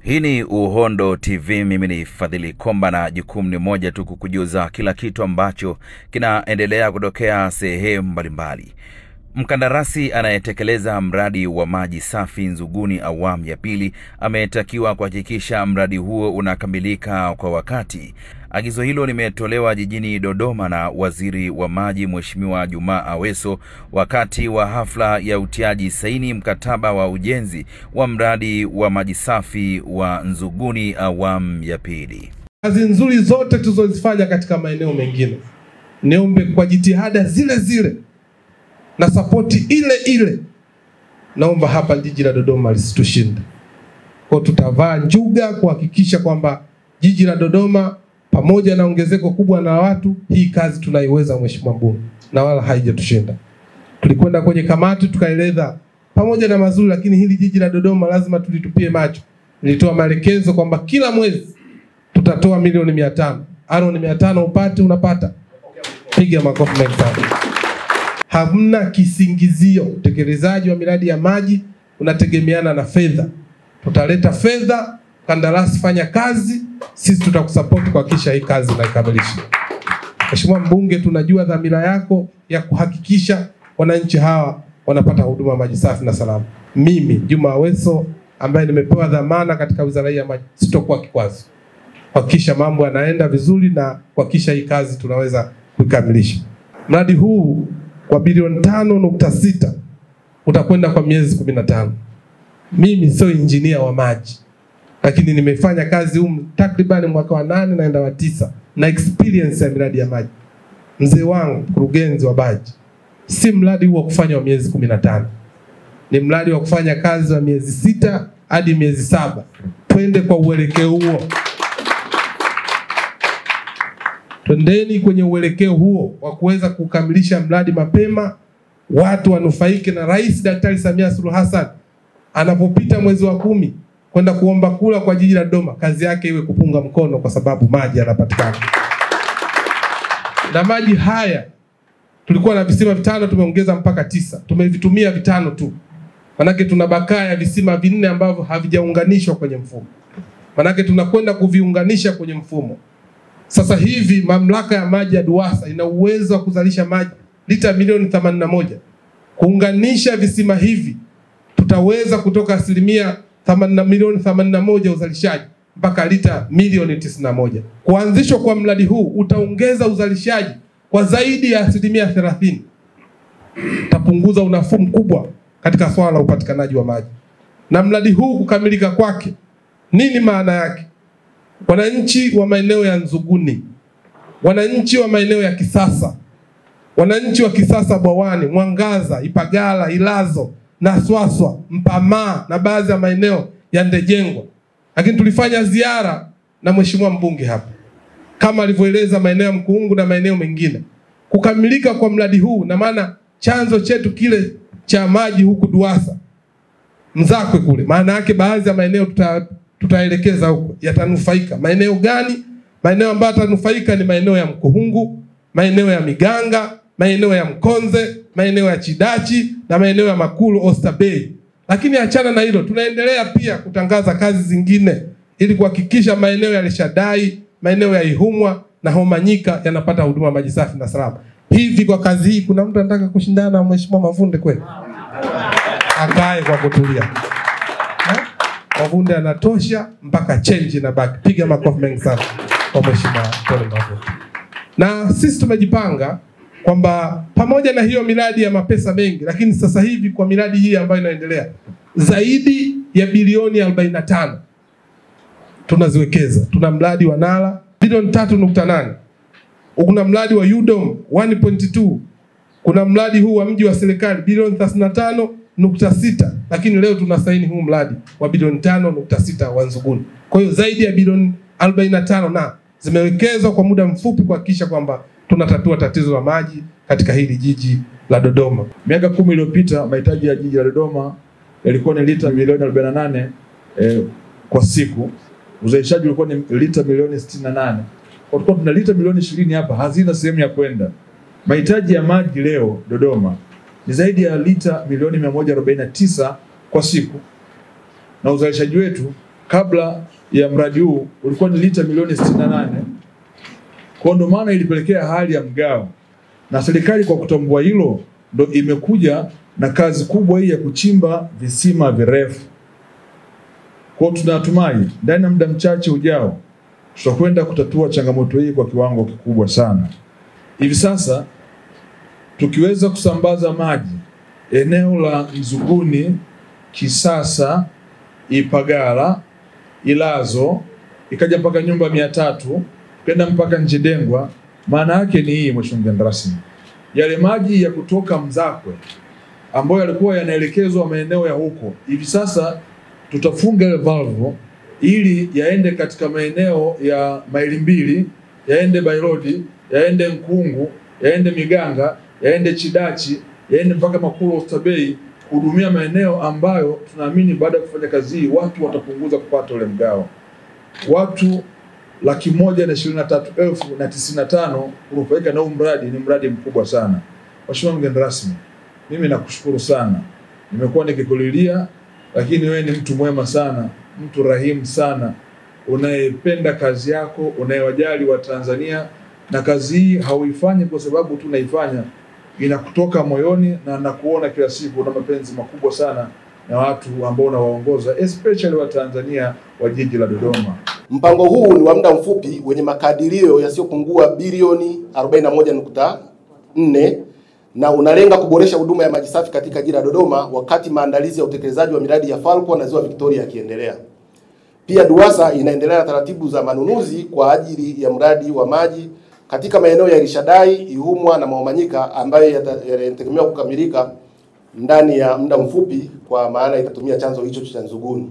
Hii ni Uhondo TV, mimi ni Fadhili Komba na jukumu ni moja tu kukujuza kila kitu ambacho kinaendelea kutokea sehemu mbalimbali. Mkandarasi anayetekeleza mradi wa maji safi Nzuguni awamu ya pili ametakiwa kuhakikisha mradi huo unakamilika kwa wakati. Agizo hilo limetolewa jijini Dodoma na Waziri wa Maji Mheshimiwa Juma Aweso wakati wa hafla ya utiaji saini mkataba wa ujenzi wa mradi wa maji safi wa Nzuguni awamu ya pili. Kazi nzuri zote tulizozifanya katika maeneo mengine, niombe kwa jitihada zile zile na sapoti ile ile, naomba hapa jiji la Dodoma lisitushinde. Kwa tutavaa njuga kuhakikisha kwamba jiji la Dodoma pamoja na ongezeko kubwa na watu, hii kazi tunaiweza Mheshimiwa Mbunge, na wala haijatushinda. Tulikwenda kwenye kamati tukaeleza pamoja na mazuri, lakini hili jiji la Dodoma lazima tulitupie macho. Nilitoa maelekezo kwamba kila mwezi tutatoa milioni 500. Aroni 500 upate unapata. Piga makofi mengi sana. Hamna kisingizio. Utekelezaji wa miradi ya maji unategemeana na fedha. Tutaleta fedha, kandarasi fanya kazi, sisi tutakusupport kuhakikisha hii kazi inakamilishwa. Mheshimiwa Mbunge, tunajua dhamira yako ya kuhakikisha wananchi hawa wanapata huduma maji safi na salama. Mimi Juma Aweso ambaye nimepewa dhamana katika Wizara ya Maji sitokuwa kikwazo. Kuhakikisha mambo yanaenda vizuri na kuhakikisha hii kazi tunaweza kukamilisha. Mradi huu kwa bilioni 5.6 utakwenda kwa miezi 15. Mimi sio injinia wa maji, lakini nimefanya kazi takriban mwaka wa 8 naenda wa 9 na experience ya miradi ya maji. Mzee wangu mkurugenzi wa maji, si mradi huo kufanya wa miezi 15. Ni mradi wa kufanya kazi wa miezi 6 hadi miezi 7. Twende kwa uelekeo huo. Twendeni kwenye uelekeo huo wa kuweza kukamilisha mradi mapema, watu wanufaike. Na Rais Daktari Samia Suluhu Hassan anapopita mwezi wa 10 kwenda kuomba kula kwa jiji la Dodoma, kazi yake iwe kupunga mkono kwa sababu maji yanapatikana. Na maji haya tulikuwa na visima 5, tumeongeza mpaka 9. Tumevitumia 5 tu. Manake tuna bakaya visima 4 ambavyo havijaunganishwa kwenye mfumo. Manake tunakwenda kuviunganisha kwenye mfumo. Sasa hivi mamlaka ya maji ya DUWASA ina uwezo wa kuzalisha maji lita milioni 81. Kuunganisha visima hivi tutaweza kutoka milioni 81 uzalishaji mpaka lita milioni 91. Kuanzishwa kwa mradi huu utaongeza uzalishaji kwa zaidi ya 30%. Tapunguza unafuu mkubwa katika swala la upatikanaji wa maji. Na mradi huu kukamilika kwake, nini maana yake? Wananchi wa maeneo ya Nzuguni, wananchi wa maeneo ya Kisasa, wananchi wa Kisasa Bwawani, Mwangaza, Ipagala, Ilazo na Swaswa, Mpamaa na baadhi ya maeneo ya Ndejengwa. Lakini tulifanya ziara na Mheshimiwa Mbunge hapa, kama alivyoeleza maeneo ya Mkuungu na maeneo mengine. Kukamilika kwa mradi huu na maana chanzo chetu kile cha maji huku DUWASA Mzakwe kule, maana yake baadhi ya maeneo tutaelekeza huko yatanufaika. Maeneo gani? Maeneo ambayo yatanufaika ni maeneo ya Mkuungu, maeneo ya Miganga, maeneo ya Mkonze, maeneo ya Chidachi na maeneo ya Makulu Oyster Bay. Lakini achana na hilo, tunaendelea pia kutangaza kazi zingine ili kuhakikisha maeneo ya Leshadai, maeneo ya Ihumwa na Homanyika yanapata huduma maji safi na salama. Hivi kwa kazi hii kuna mtu anataka kushindana na Mheshimiwa Mavunde kweli? Akae kwa kutulia. Mavunde anatosha mpaka change na baki. Piga makofi mengi sana kwa Mheshimiwa Mavunde. Na sisi tumejipanga kwamba pamoja na hiyo miradi ya mapesa mengi, lakini sasa hivi kwa miradi hii ambayo inaendelea zaidi ya bilioni 45 tunaziwekeza. Tuna mradi wa Nala bilioni 3.8. Kuna mradi wa UDOM 1.2. Kuna mradi huu wa mji wa serikali bilioni 35.6, lakini leo tunasaini huu mradi wa bilioni 5.6 wa Nzuguni. Kwa hiyo zaidi ya bilioni 45 na zimewekezwa kwa muda mfupi kuhakikisha kwamba tunatatua tatizo la maji katika hili jiji la Dodoma. Miaka 10 iliyopita mahitaji ya jiji la Dodoma yalikuwa ni lita milioni 48 kwa siku. Uzalishaji ulikuwa ni lita milioni 68. Kwa hiyo tuna lita milioni 20 hapa hazina sehemu ya kwenda. Mahitaji ya maji leo Dodoma ni zaidi ya lita milioni 149 kwa siku. Na uzalishaji wetu kabla ya mradi huu ulikuwa ni lita milioni 68. Kwa ndo maana ilipelekea hali ya mgao, na serikali kwa kutambua hilo ndo imekuja na kazi kubwa hii ya kuchimba visima virefu. Kwa tunatumai ndani ya muda mchache ujao tutakwenda kutatua changamoto hii kwa kiwango kikubwa sana. Hivi sasa tukiweza kusambaza maji eneo la Nzuguni, Kisasa, Ipagala, Ilazo, ikaja mpaka nyumba 300, kwenda mpaka Njidengwa, maana yake ni hii, mheshimiwa mgeni rasmi. Yale maji ya kutoka Mzakwe ambayo yalikuwa yanaelekezwa maeneo ya huko, hivi sasa tutafunga ile valve ili yaende katika maeneo ya Maili Mbili, yaende Bairodi, yaende Nkungu, yaende Miganga, yaende Chidachi, yaende mpaka Makulu Oysterbay, kuhudumia maeneo ambayo tunaamini baada ya kufanya kazi hii watu watapunguza kupata ule mgao. Watu 123,095 kunufaika na huu mradi. Ni mradi mkubwa sana. Mheshimiwa mgeni rasmi, mimi nakushukuru sana. Nimekuwa nikikulilia, lakini wewe ni mtu mwema sana, mtu rahimu sana, unayependa kazi yako, unayewajali wa Tanzania, na kazi hii hauifanyi kwa sababu tunaifanya, inakutoka moyoni, na nakuona kila siku una mapenzi makubwa sana na watu ambao unawaongoza, especially wa Tanzania wa jiji la Dodoma. Mpango huu ni wa muda mfupi wenye makadirio yasiyopungua bilioni 41.4 na unalenga kuboresha huduma ya maji safi katika jiji la Dodoma wakati maandalizi ya utekelezaji wa miradi ya Falco na Ziwa Victoria yakiendelea. Pia DUWASA inaendelea na taratibu za manunuzi kwa ajili ya mradi wa maji katika maeneo ya Rishadai, Ihumwa na Maumanyika ambayo yanategemewa kukamilika ndani ya muda mfupi, kwa maana itatumia chanzo hicho cha Nzuguni.